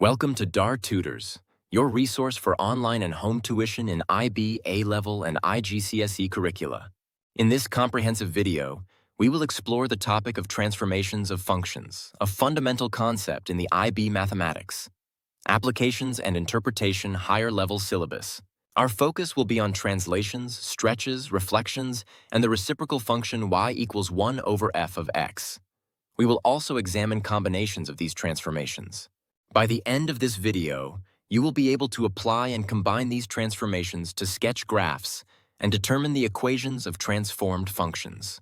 Welcome to DAR Tutors, your resource for online and home tuition in IB, A-Level, and IGCSE curricula. In this comprehensive video, we will explore the topic of transformations of functions, a fundamental concept in the IB mathematics, applications and interpretation higher-level syllabus. Our focus will be on translations, stretches, reflections, and the reciprocal function y equals 1 over f of x. We will also examine combinations of these transformations. By the end of this video, you will be able to apply and combine these transformations to sketch graphs and determine the equations of transformed functions.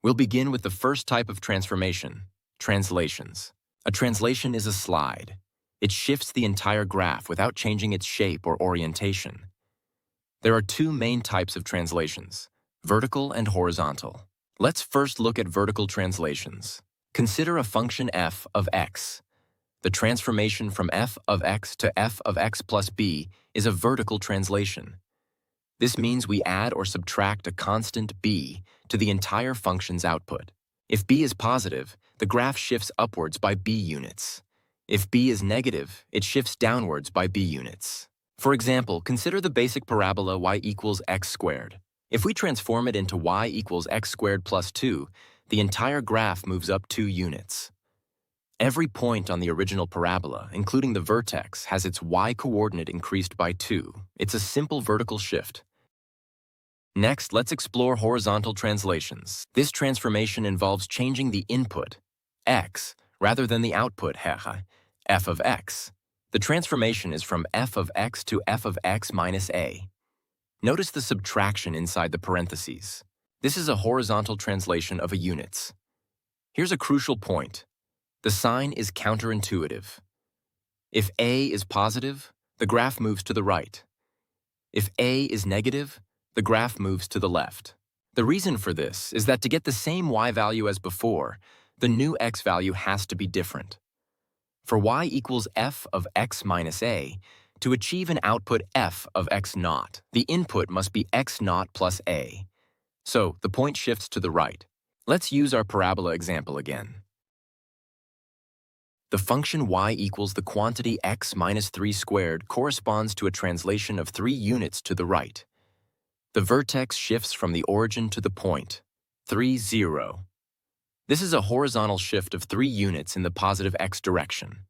We'll begin with the first type of transformation, translations. A translation is a slide. It shifts the entire graph without changing its shape or orientation. There are two main types of translations, vertical and horizontal. Let's first look at vertical translations. Consider a function f of x. The transformation from f of x to f of x plus b is a vertical translation. This means we add or subtract a constant b to the entire function's output. If b is positive, the graph shifts upwards by b units. If b is negative, it shifts downwards by b units. For example, consider the basic parabola y equals x squared. If we transform it into y equals x squared plus 2, the entire graph moves up 2 units. Every point on the original parabola, including the vertex, has its y-coordinate increased by 2. It's a simple vertical shift. Next, let's explore horizontal translations. This transformation involves changing the input, x, rather than the output, f of x. The transformation is from f of x to f of x minus a. Notice the subtraction inside the parentheses. This is a horizontal translation of a units. Here's a crucial point. The sign is counterintuitive. If a is positive, the graph moves to the right. If a is negative, the graph moves to the left. The reason for this is that to get the same y value as before, the new x value has to be different. For y equals f of x minus a, to achieve an output f of x naught, the input must be x naught plus a. So the point shifts to the right. Let's use our parabola example again. The function y equals the quantity x minus 3 squared corresponds to a translation of 3 units to the right. The vertex shifts from the origin to the point, 3, 0. This is a horizontal shift of 3 units in the positive x direction.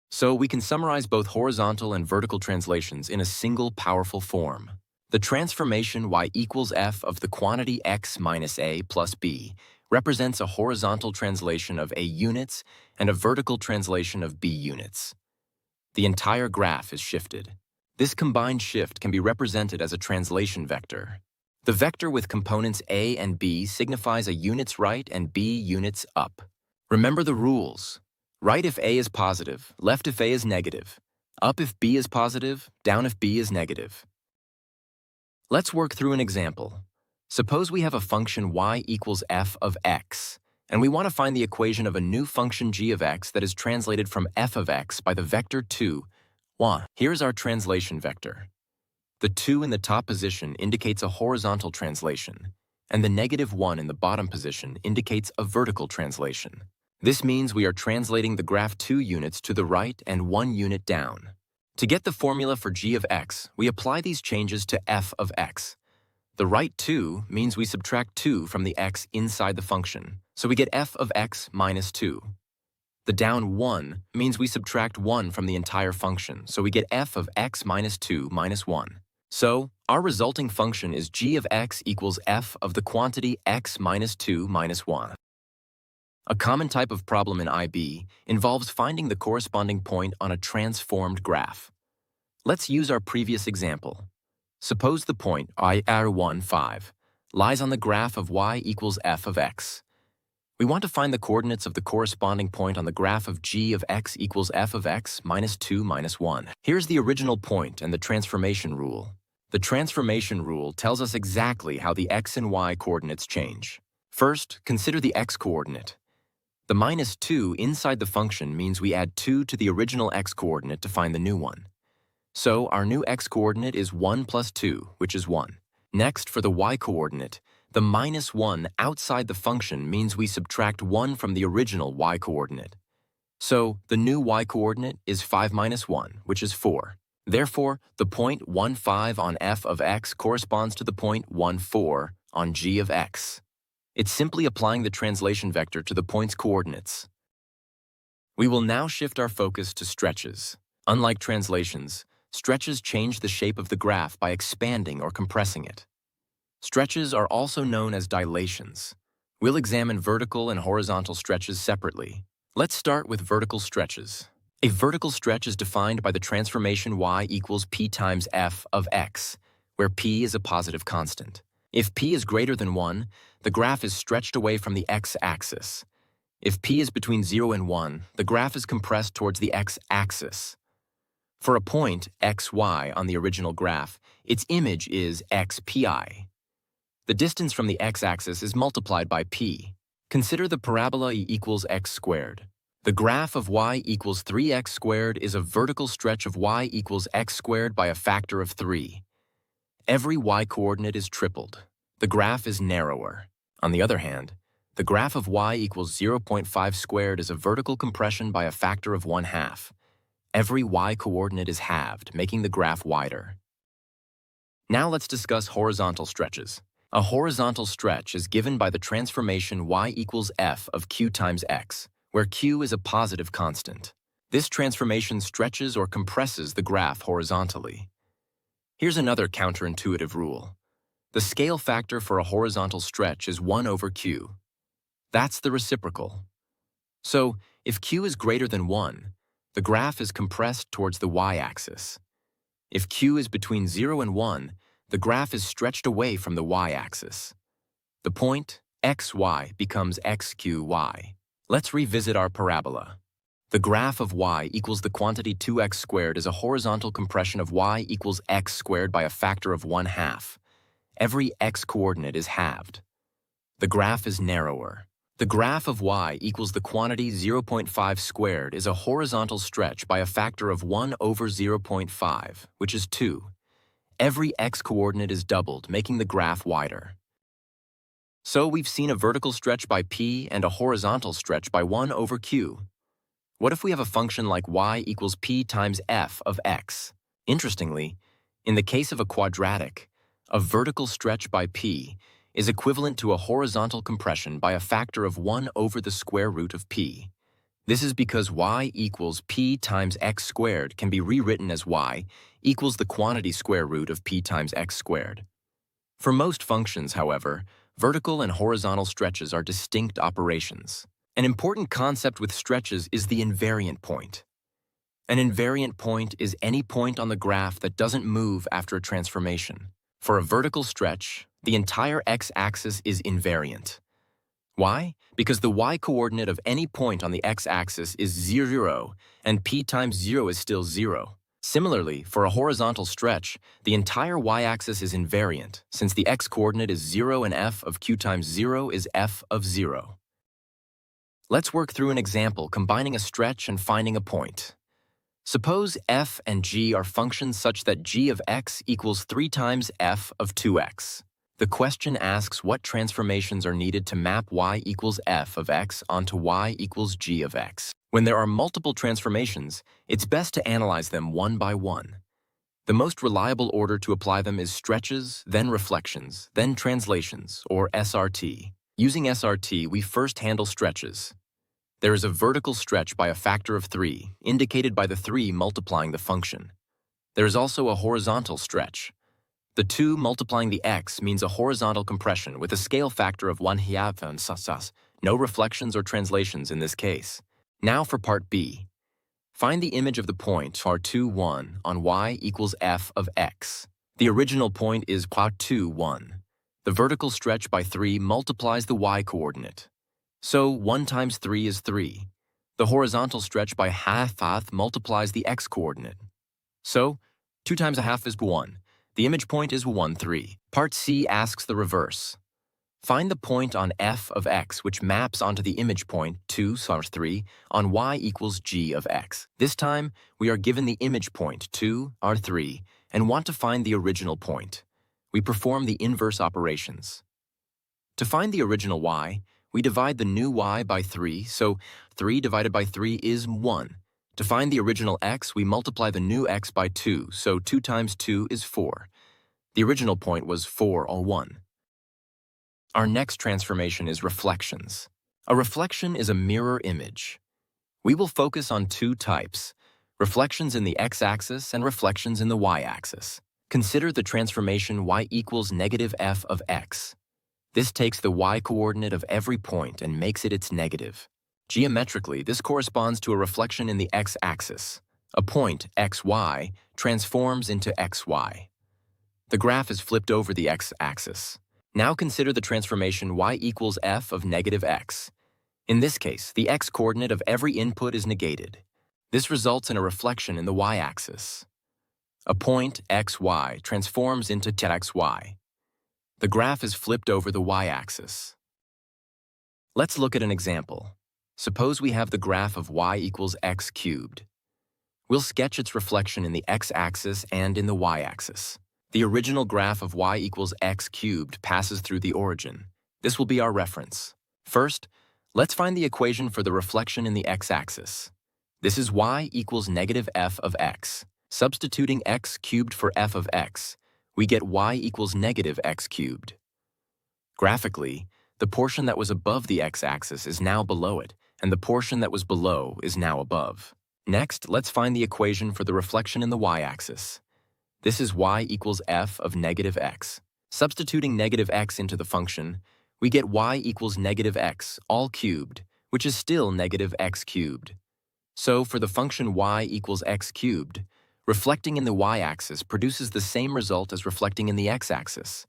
So we can summarize both horizontal and vertical translations in a single powerful form. The transformation y equals f of the quantity x minus a plus b represents a horizontal translation of a units and a vertical translation of b units. The entire graph is shifted. This combined shift can be represented as a translation vector. The vector with components a and b signifies a units right and b units up. Remember the rules. Right if a is positive, left if a is negative, up if b is positive, down if b is negative. Let's work through an example. Suppose we have a function y equals f of x, and we want to find the equation of a new function g of x that is translated from f of x by the vector 2, 1. Here's our translation vector. The 2 in the top position indicates a horizontal translation, and the negative 1 in the bottom position indicates a vertical translation. This means we are translating the graph 2 units to the right and 1 unit down. To get the formula for g of x, we apply these changes to f of x. The right 2 means we subtract 2 from the x inside the function, so we get f of x minus 2. The down 1 means we subtract 1 from the entire function, so we get f of x minus 2 minus 1. So, our resulting function is g of x equals f of the quantity x minus 2 minus 1. A common type of problem in IB involves finding the corresponding point on a transformed graph. Let's use our previous example. Suppose the point IR1, 5 lies on the graph of y equals f of x. We want to find the coordinates of the corresponding point on the graph of g of x equals f of x minus 2 minus 1. Here's the original point and the transformation rule. The transformation rule tells us exactly how the x and y coordinates change. First, consider the x coordinate. The minus 2 inside the function means we add 2 to the original x coordinate to find the new one. So our new x-coordinate is 1 plus 2, which is 1. Next, for the y-coordinate, the minus 1 outside the function means we subtract 1 from the original y-coordinate. So the new y-coordinate is 5 minus 1, which is 4. Therefore, the point 1, 5 on f of x corresponds to the point 1, 4 on g of x. It's simply applying the translation vector to the point's coordinates. We will now shift our focus to stretches. Unlike translations, stretches change the shape of the graph by expanding or compressing it. Stretches are also known as dilations. We'll examine vertical and horizontal stretches separately. Let's start with vertical stretches. A vertical stretch is defined by the transformation y equals p times f of x, where p is a positive constant. If p is greater than 1, the graph is stretched away from the x-axis. If p is between 0 and 1, the graph is compressed towards the x-axis. For a point, xy, on the original graph, its image is xpi. The distance from the x-axis is multiplied by p. Consider the parabola e equals x squared. The graph of y equals 3x squared is a vertical stretch of y equals x squared by a factor of 3. Every y-coordinate is tripled. The graph is narrower. On the other hand, the graph of y equals 0.5 squared is a vertical compression by a factor of 1/2. Every y-coordinate is halved, making the graph wider. Now let's discuss horizontal stretches. A horizontal stretch is given by the transformation y equals f of q times x, where q is a positive constant. This transformation stretches or compresses the graph horizontally. Here's another counterintuitive rule. The scale factor for a horizontal stretch is 1 over q. That's the reciprocal. So, if q is greater than 1, the graph is compressed towards the y-axis. If q is between 0 and 1, the graph is stretched away from the y-axis. The point, xy, becomes xqy. Let's revisit our parabola. The graph of y equals the quantity 2x squared is a horizontal compression of y equals x squared by a factor of 1/2. Every x-coordinate is halved. The graph is narrower. The graph of y equals the quantity 0.5 squared is a horizontal stretch by a factor of 1 over 0.5, which is 2. Every x-coordinate is doubled, making the graph wider. So we've seen a vertical stretch by p and a horizontal stretch by 1 over q. What if we have a function like y equals p times f of x? Interestingly, in the case of a quadratic, a vertical stretch by p is equivalent to a horizontal compression by a factor of 1 over the square root of p. This is because y equals p times x squared can be rewritten as y equals the quantity square root of p times x squared. For most functions, however, vertical and horizontal stretches are distinct operations. An important concept with stretches is the invariant point. An invariant point is any point on the graph that doesn't move after a transformation. For a vertical stretch, the entire x-axis is invariant. Why? Because the y-coordinate of any point on the x-axis is 0, and p times 0 is still 0. Similarly, for a horizontal stretch, the entire y-axis is invariant, since the x-coordinate is 0 and f of q times 0 is f of 0. Let's work through an example combining a stretch and finding a point. Suppose f and g are functions such that g of x equals 3 times f of 2x. The question asks what transformations are needed to map y equals f of x onto y equals g of x. When there are multiple transformations, it's best to analyze them one by one. The most reliable order to apply them is stretches, then reflections, then translations, or SRT. Using SRT, we first handle stretches. There is a vertical stretch by a factor of 3, indicated by the 3 multiplying the function. There is also a horizontal stretch. The 2 multiplying the x means a horizontal compression with a scale factor of 1/2. No reflections or translations in this case. Now for part B. Find the image of the point r2, 1 on y equals f of x. The original point is r2, 1. The vertical stretch by 3 multiplies the y-coordinate. So 1 times 3 is 3. The horizontal stretch by half multiplies the x-coordinate. So 2 times 1/2 is 1. The image point is 1, 3. Part C asks the reverse. Find the point on f of x which maps onto the image point 2/3 on y equals g of x. This time, we are given the image point 2/3 and want to find the original point. We perform the inverse operations. To find the original y, we divide the new y by 3, so 3 divided by 3 is 1. To find the original x, we multiply the new x by 2, so 2 times 2 is 4. The original point was 4 or 1. Our next transformation is reflections. A reflection is a mirror image. We will focus on two types, reflections in the x-axis and reflections in the y-axis. Consider the transformation y equals negative f of x. This takes the y-coordinate of every point and makes it its negative. Geometrically, this corresponds to a reflection in the x-axis. A point, xy, transforms into xy. The graph is flipped over the x-axis. Now consider the transformation y equals f of negative x. In this case, the x-coordinate of every input is negated. This results in a reflection in the y-axis. A point, xy, transforms into xy. The graph is flipped over the y-axis. Let's look at an example. Suppose we have the graph of y equals x cubed. We'll sketch its reflection in the x-axis and in the y-axis. The original graph of y equals x cubed passes through the origin. This will be our reference. First, let's find the equation for the reflection in the x-axis. This is y equals negative f of x. Substituting x cubed for f of x, we get y equals negative x cubed. Graphically, the portion that was above the x-axis is now below it, and the portion that was below is now above. Next, let's find the equation for the reflection in the y-axis. This is y equals f of negative x. Substituting negative x into the function, we get y equals negative x, all cubed, which is still negative x cubed. So, for the function y equals x cubed, reflecting in the y-axis produces the same result as reflecting in the x-axis.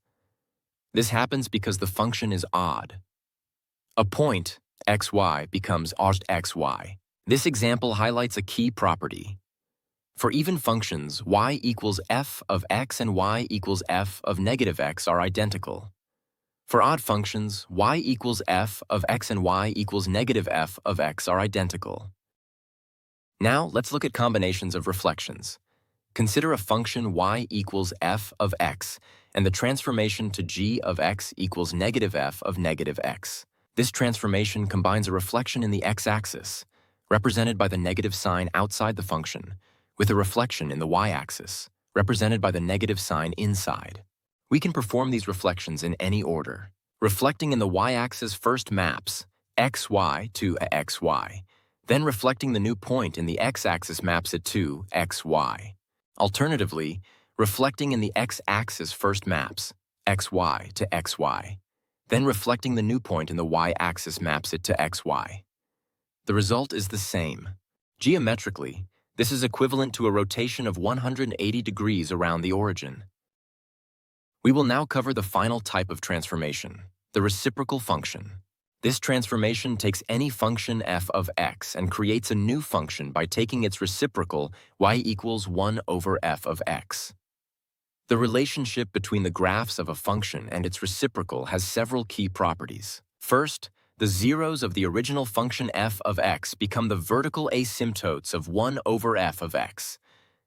This happens because the function is odd. A point, xy, becomes odd xy. This example highlights a key property. For even functions, y equals f of x and y equals f of negative x are identical. For odd functions, y equals f of x and y equals negative f of x are identical. Now, let's look at combinations of reflections. Consider a function y equals f of x and the transformation to g of x equals negative f of negative x. This transformation combines a reflection in the x-axis, represented by the negative sign outside the function, with a reflection in the y-axis, represented by the negative sign inside. We can perform these reflections in any order. Reflecting in the y-axis first maps xy to xy, then reflecting the new point in the x-axis maps it to xy. Alternatively, reflecting in the x-axis first maps xy to xy, then reflecting the new point in the y-axis maps it to xy. The result is the same. Geometrically, this is equivalent to a rotation of 180 degrees around the origin. We will now cover the final type of transformation, the reciprocal function. This transformation takes any function f of x and creates a new function by taking its reciprocal y equals 1 over f of x. The relationship between the graphs of a function and its reciprocal has several key properties. First, the zeros of the original function f of x become the vertical asymptotes of 1 over f of x.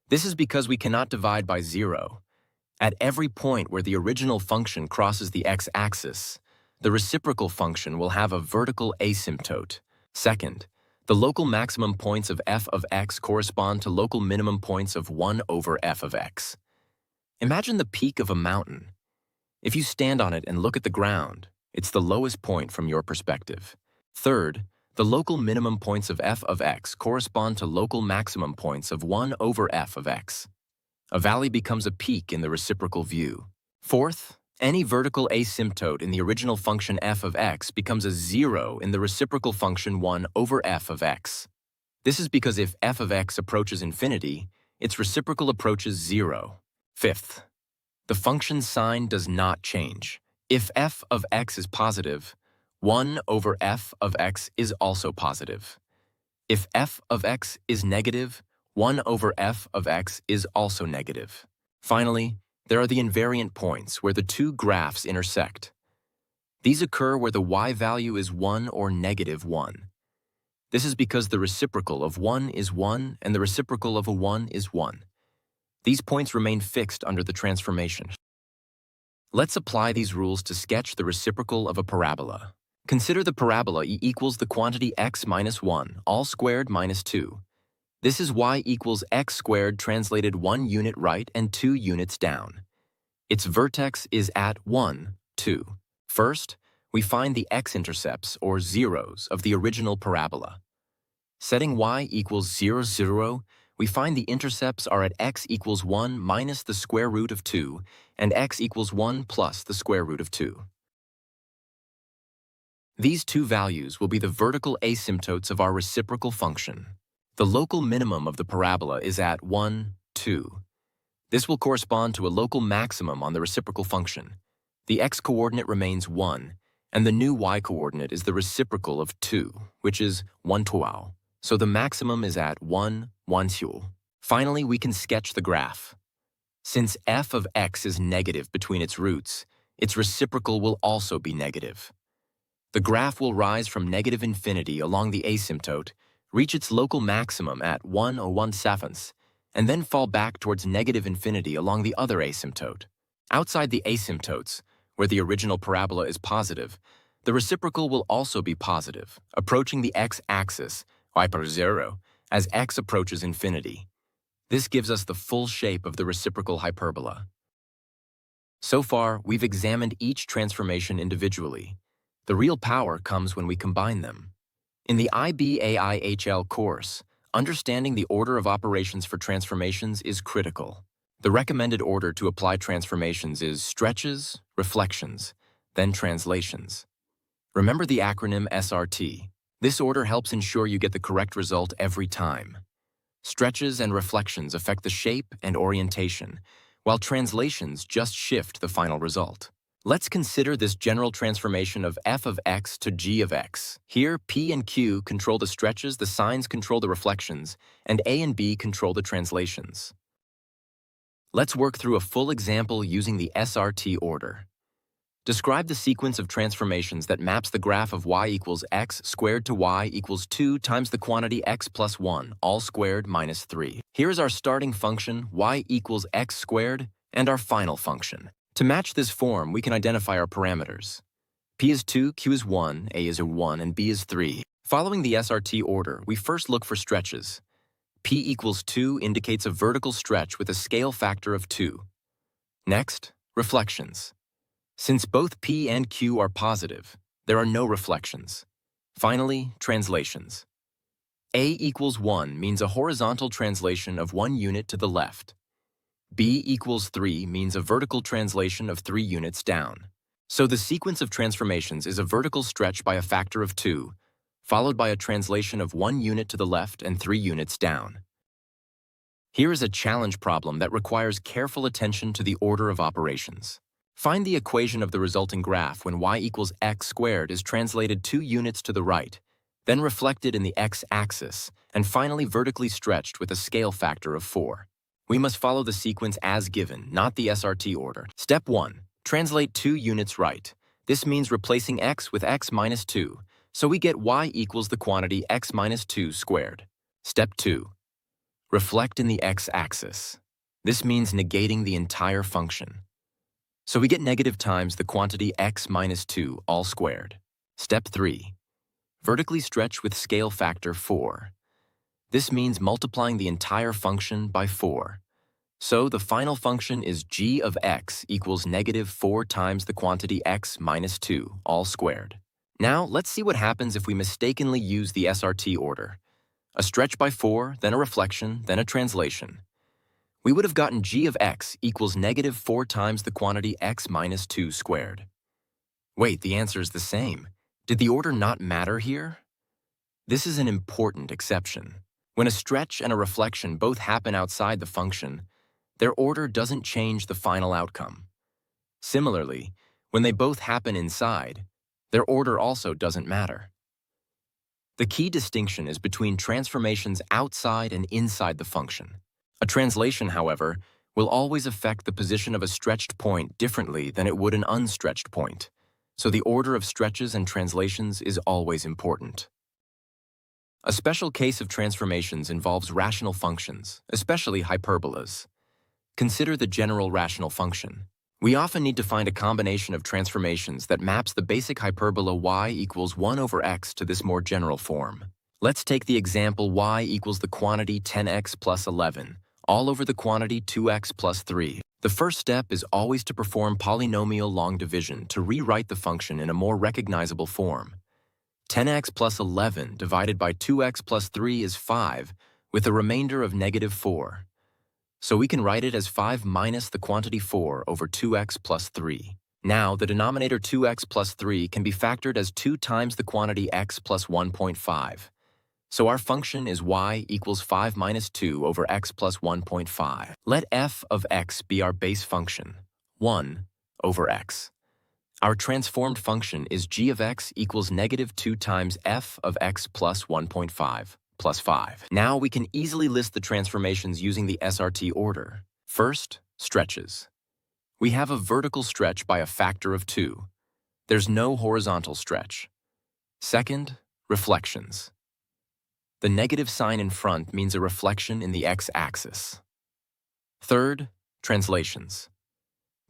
This is because we cannot divide by 0. At every point where the original function crosses the x-axis, the reciprocal function will have a vertical asymptote. Second, the local maximum points of f of x correspond to local minimum points of 1 over f of x. Imagine the peak of a mountain. If you stand on it and look at the ground, it's the lowest point from your perspective. Third, the local minimum points of f of x correspond to local maximum points of 1 over f of x. A valley becomes a peak in the reciprocal view. Fourth, any vertical asymptote in the original function f of x becomes a 0 in the reciprocal function 1 over f of x. This is because if f of x approaches infinity, its reciprocal approaches 0. Fifth, the function sign does not change. If f of x is positive, 1 over f of x is also positive. If f of x is negative, 1 over f of x is also negative. Finally, there are the invariant points where the two graphs intersect. These occur where the y value is 1 or negative 1. This is because the reciprocal of 1 is 1 and the reciprocal of a 1 is 1. These points remain fixed under the transformation. Let's apply these rules to sketch the reciprocal of a parabola. Consider the parabola e equals the quantity x minus 1, all squared minus 2. This is y equals x squared translated 1 unit right and 2 units down. Its vertex is at 1, 2. First, we find the x-intercepts, or zeros, of the original parabola. Setting y equals 0, 0, we find the intercepts are at x equals 1 minus the square root of 2 and x equals 1 plus the square root of 2. These two values will be the vertical asymptotes of our reciprocal function. The local minimum of the parabola is at 1, 2. This will correspond to a local maximum on the reciprocal function. The x-coordinate remains 1, and the new y-coordinate is the reciprocal of 2, which is 1 tuao. So the maximum is at 1, 1 xiu. Finally, we can sketch the graph. Since f of x is negative between its roots, its reciprocal will also be negative. The graph will rise from negative infinity along the asymptote, reach its local maximum at 1/1/7, and then fall back towards negative infinity along the other asymptote. Outside the asymptotes, where the original parabola is positive, the reciprocal will also be positive, approaching the x-axis, y per 0, as x approaches infinity. This gives us the full shape of the reciprocal hyperbola. So far, we've examined each transformation individually. The real power comes when we combine them. In the IBAIHL course, understanding the order of operations for transformations is critical. The recommended order to apply transformations is stretches, reflections, then translations. Remember the acronym SRT. This order helps ensure you get the correct result every time. Stretches and reflections affect the shape and orientation, while translations just shift the final result. Let's consider this general transformation of f of x to g of x. Here, p and q control the stretches, the signs control the reflections, and a and b control the translations. Let's work through a full example using the SRT order. Describe the sequence of transformations that maps the graph of y equals x squared to y equals 2 times the quantity x plus 1, all squared minus 3. Here is our starting function, y equals x squared, and our final function. To match this form, we can identify our parameters. P is 2, Q is 1, A is 1, and B is 3. Following the SRT order, we first look for stretches. P equals 2 indicates a vertical stretch with a scale factor of 2. Next, reflections. Since both P and Q are positive, there are no reflections. Finally, translations. A equals 1 means a horizontal translation of 1 unit to the left. B equals 3 means a vertical translation of 3 units down. So the sequence of transformations is a vertical stretch by a factor of 2, followed by a translation of 1 unit to the left and 3 units down. Here is a challenge problem that requires careful attention to the order of operations. Find the equation of the resulting graph when y equals x squared is translated 2 units to the right, then reflected in the x-axis, and finally vertically stretched with a scale factor of 4. We must follow the sequence as given, not the SRT order. Step 1. Translate 2 units right. This means replacing x with x minus 2, so we get y equals the quantity x minus 2 squared. Step 2. Reflect in the x-axis. This means negating the entire function. So we get negative times the quantity x minus 2 all squared. Step 3. Vertically stretch with scale factor 4. This means multiplying the entire function by 4. So the final function is g of x equals negative 4 times the quantity x minus 2, all squared. Now let's see what happens if we mistakenly use the SRT order. A stretch by 4, then a reflection, then a translation. We would have gotten g of x equals negative 4 times the quantity x minus 2 squared. Wait, the answer is the same. Did the order not matter here? This is an important exception. When a stretch and a reflection both happen outside the function, their order doesn't change the final outcome. Similarly, when they both happen inside, their order also doesn't matter. The key distinction is between transformations outside and inside the function. A translation, however, will always affect the position of a stretched point differently than it would an unstretched point, so the order of stretches and translations is always important. A special case of transformations involves rational functions, especially hyperbolas. Consider the general rational function. We often need to find a combination of transformations that maps the basic hyperbola y equals 1 over x to this more general form. Let's take the example y equals the quantity 10x plus 11, all over the quantity 2x plus 3. The first step is always to perform polynomial long division to rewrite the function in a more recognizable form. 10x plus 11 divided by 2x plus 3 is 5, with a remainder of negative 4. So we can write it as 5 minus the quantity 4 over 2x plus 3. Now, the denominator 2x plus 3 can be factored as 2 times the quantity x plus 1.5. So our function is y equals 5 minus 2 over x plus 1.5. Let f of x be our base function, 1 over x. Our transformed function is g of x equals negative 2 times f of x plus 1.5 plus 5. Now we can easily list the transformations using the SRT order. First, stretches. We have a vertical stretch by a factor of 2. There's no horizontal stretch. Second, reflections. The negative sign in front means a reflection in the x-axis. Third, translations.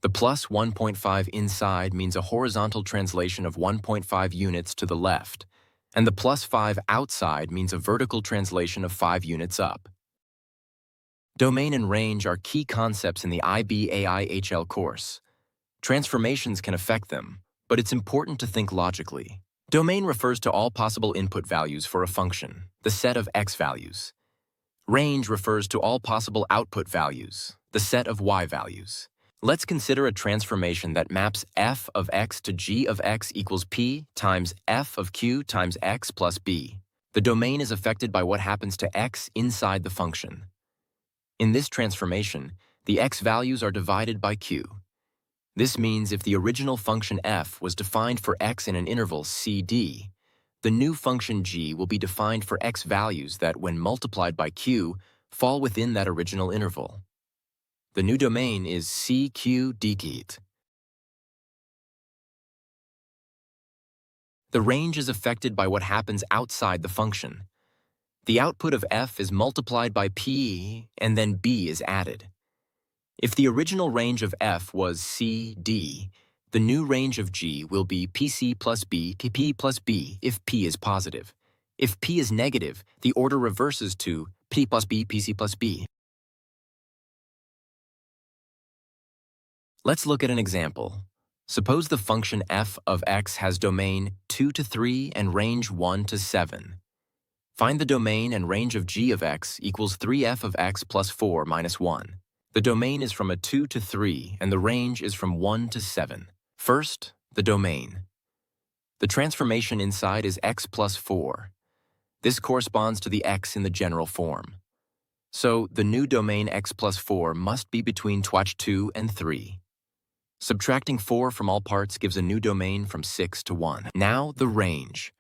The plus 1.5 inside means a horizontal translation of 1.5 units to the left, and the plus 5 outside means a vertical translation of 5 units up. Domain and range are key concepts in the IB/AI/HL course. Transformations can affect them, but it's important to think logically. Domain refers to all possible input values for a function, the set of x values. Range refers to all possible output values, the set of y values. Let's consider a transformation that maps f of x to g of x equals p times f of q times x plus b. The domain is affected by what happens to x inside the function. In this transformation, the x values are divided by q. This means if the original function f was defined for x in an interval cd, the new function g will be defined for x values that, when multiplied by q, fall within that original interval. The new domain is CQ-dkt. The range is affected by what happens outside the function. The output of f is multiplied by p, and then b is added. If the original range of f was CD, the new range of g will be pc plus b, pp plus b if p is positive. If p is negative, the order reverses to p plus b, pc plus b. Let's look at an example. Suppose the function f of x has domain 2 to 3 and range 1 to 7. Find the domain and range of g of x equals 3f of x plus 4 minus 1. The domain is from a 2 to 3 and the range is from 1 to 7. First, the domain. The transformation inside is x plus 4. This corresponds to the x in the general form. So the new domain x plus 4 must be between 2 and 3. Subtracting 4 from all parts gives a new domain from 6 to 1. Now the range.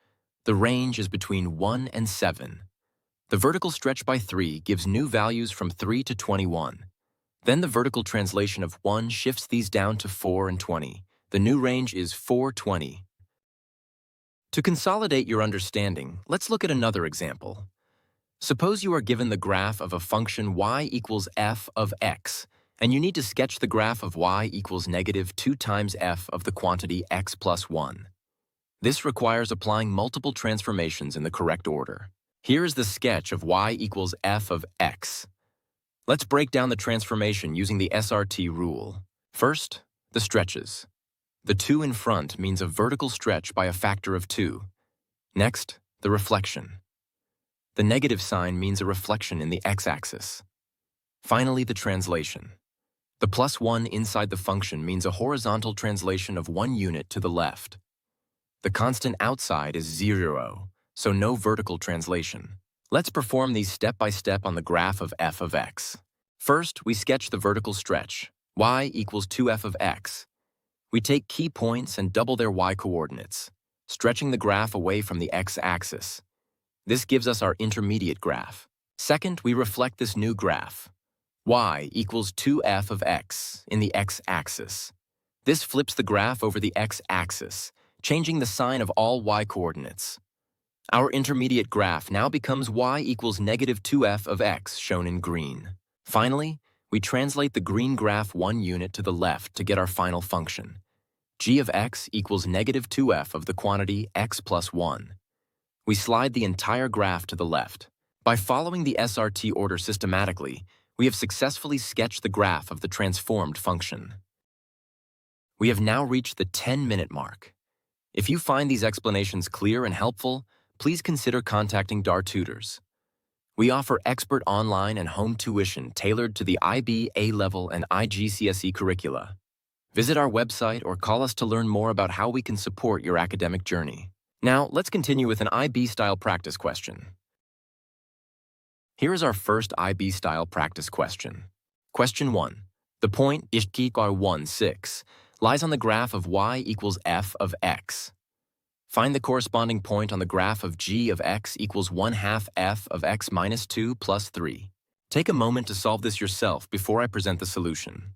The range is between 1 and 7. The vertical stretch by 3 gives new values from 3 to 21. Then the vertical translation of 1 shifts these down to 4 and 20. The new range is 420. To consolidate your understanding, let's look at another example. Suppose you are given the graph of a function y equals f of x, and you need to sketch the graph of y equals negative 2 times f of the quantity x plus 1. This requires applying multiple transformations in the correct order. Here is the sketch of y equals f of x. Let's break down the transformation using the SRT rule. First, the stretches. The 2 in front means a vertical stretch by a factor of 2. Next, the reflection. The negative sign means a reflection in the x-axis. Finally, the translation. The plus 1 inside the function means a horizontal translation of 1 unit to the left. The constant outside is 0, so no vertical translation. Let's perform these step by step on the graph of f of x. First, we sketch the vertical stretch, y equals 2f of x. We take key points and double their y-coordinates, stretching the graph away from the x-axis. This gives us our intermediate graph. Second, we reflect this new graph. Y equals 2f of x in the x-axis. This flips the graph over the x-axis, changing the sign of all y-coordinates. Our intermediate graph now becomes y equals negative 2f of x, shown in green. Finally, we translate the green graph 1 unit to the left to get our final function. G of x equals negative 2f of the quantity x plus 1. We slide the entire graph to the left. By following the SRT order systematically, we have successfully sketched the graph of the transformed function. We have now reached the 10-minute mark. If you find these explanations clear and helpful, please consider contacting DAR Tutors. We offer expert online and home tuition tailored to the IB, A-Level, and IGCSE curricula. Visit our website or call us to learn more about how we can support your academic journey. Now, let's continue with an IB-style practice question. Here is our first IB-style practice question. Question 1. The point = 6 lies on the graph of y equals f of x. Find the corresponding point on the graph of g of x equals 1/2 f of x minus 2 plus 3. Take a moment to solve this yourself before I present the solution.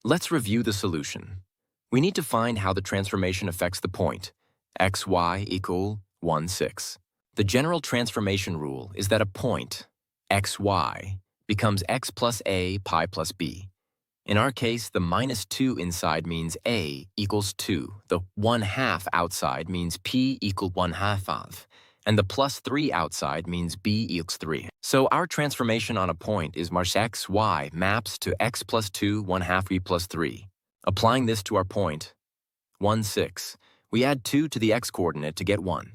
Let's review the solution. We need to find how the transformation affects the point, xy equal 1, 6. The general transformation rule is that a point, xy, becomes x plus a pi plus b. In our case, the minus 2 inside means a equals 2, the 1/2 outside means p equal 1/2 of, and the plus 3 outside means b equals 3. So our transformation on a point is marsh xy maps to x plus 2 1/2 b plus 3. Applying this to our point, 1, 6, we add 2 to the x-coordinate to get 1.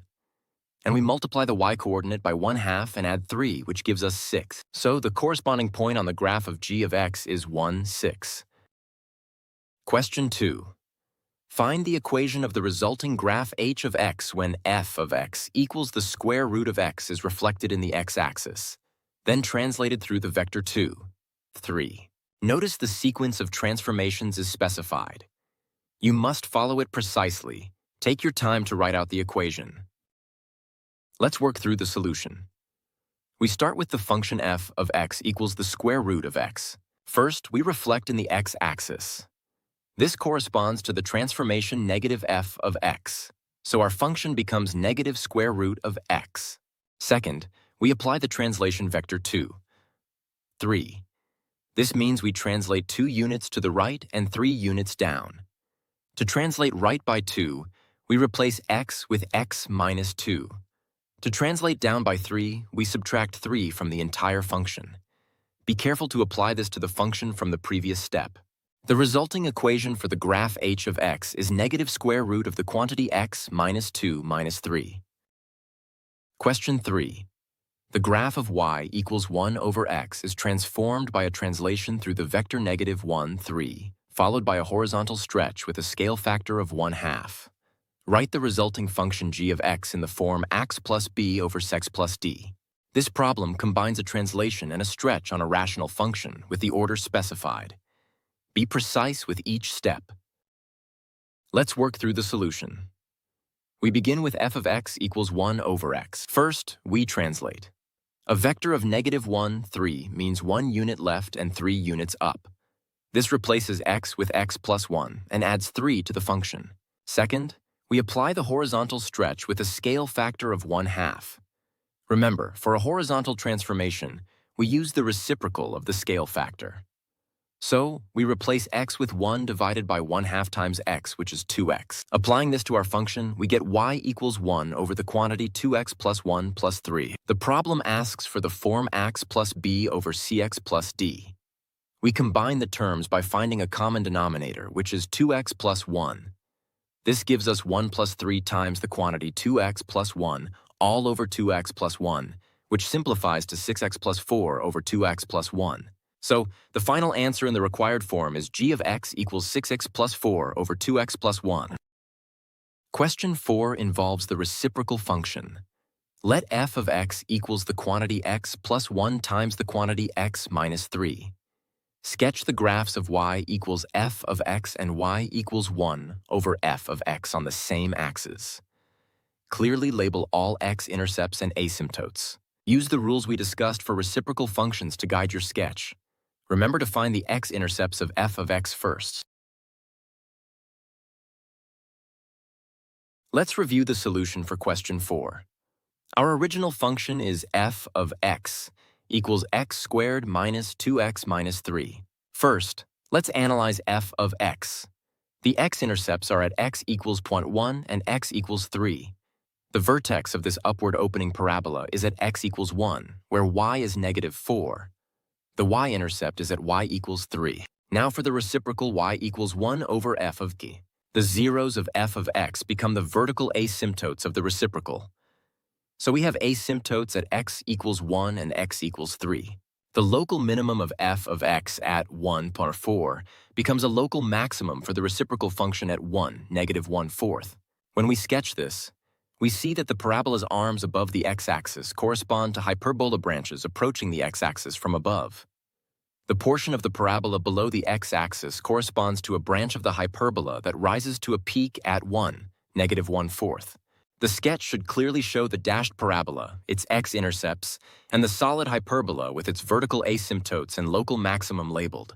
And we multiply the y-coordinate by 1/2 and add 3, which gives us 6. So the corresponding point on the graph of g of x is 1, 6. Question 2. Find the equation of the resulting graph h of x when f of x equals the square root of x is reflected in the x-axis, then translated through the vector 2, 3. Notice the sequence of transformations is specified. You must follow it precisely. Take your time to write out the equation. Let's work through the solution. We start with the function f of x equals the square root of x. First, we reflect in the x-axis. This corresponds to the transformation negative f of x, so our function becomes negative square root of x. Second, we apply the translation vector 2, 3. This means we translate 2 units to the right and 3 units down. To translate right by 2, we replace x with x minus 2. To translate down by 3, we subtract 3 from the entire function. Be careful to apply this to the function from the previous step. The resulting equation for the graph h of x is negative square root of the quantity x minus 2 minus 3. Question 3. The graph of y equals 1 over x is transformed by a translation through the vector negative 1, 3, followed by a horizontal stretch with a scale factor of 1/2. Write the resulting function g of x in the form x plus b over x plus d. This problem combines a translation and a stretch on a rational function with the order specified. Be precise with each step. Let's work through the solution. We begin with f of x equals 1 over x. First, we translate. A vector of negative 1, 3 means 1 unit left and 3 units up. This replaces x with x plus 1 and adds 3 to the function. Second, we apply the horizontal stretch with a scale factor of 1/2. Remember, for a horizontal transformation, we use the reciprocal of the scale factor. So, we replace x with 1 divided by 1/2 times x, which is 2x. Applying this to our function, we get y equals 1 over the quantity 2x plus 1 plus 3. The problem asks for the form x plus b over cx plus d. We combine the terms by finding a common denominator, which is 2x plus 1. This gives us 1 plus 3 times the quantity 2x plus 1 all over 2x plus 1, which simplifies to 6x plus 4 over 2x plus 1. So, the final answer in the required form is g of x equals 6x plus 4 over 2x plus 1. Question 4 involves the reciprocal function. Let f of x equals the quantity x plus 1 times the quantity x minus 3. Sketch the graphs of y equals f of x and y equals 1 over f of x on the same axis. Clearly label all x-intercepts and asymptotes. Use the rules we discussed for reciprocal functions to guide your sketch. Remember to find the x-intercepts of f of x first. Let's review the solution for question 4. Our original function is f of x equals x squared minus 2x minus 3. First, let's analyze f of x. The x-intercepts are at x equals 0.1 and x equals 3. The vertex of this upward opening parabola is at x equals 1, where y is negative 4. The y-intercept is at y equals 3. Now for the reciprocal y equals 1 over f of g. The zeros of f of x become the vertical asymptotes of the reciprocal. So we have asymptotes at x equals 1 and x equals 3. The local minimum of f of x at 1 par 4 becomes a local maximum for the reciprocal function at 1, negative 1/4. When we sketch this, we see that the parabola's arms above the x-axis correspond to hyperbola branches approaching the x-axis from above. The portion of the parabola below the x-axis corresponds to a branch of the hyperbola that rises to a peak at 1, negative 1/4. The sketch should clearly show the dashed parabola, its x-intercepts, and the solid hyperbola with its vertical asymptotes and local maximum labeled.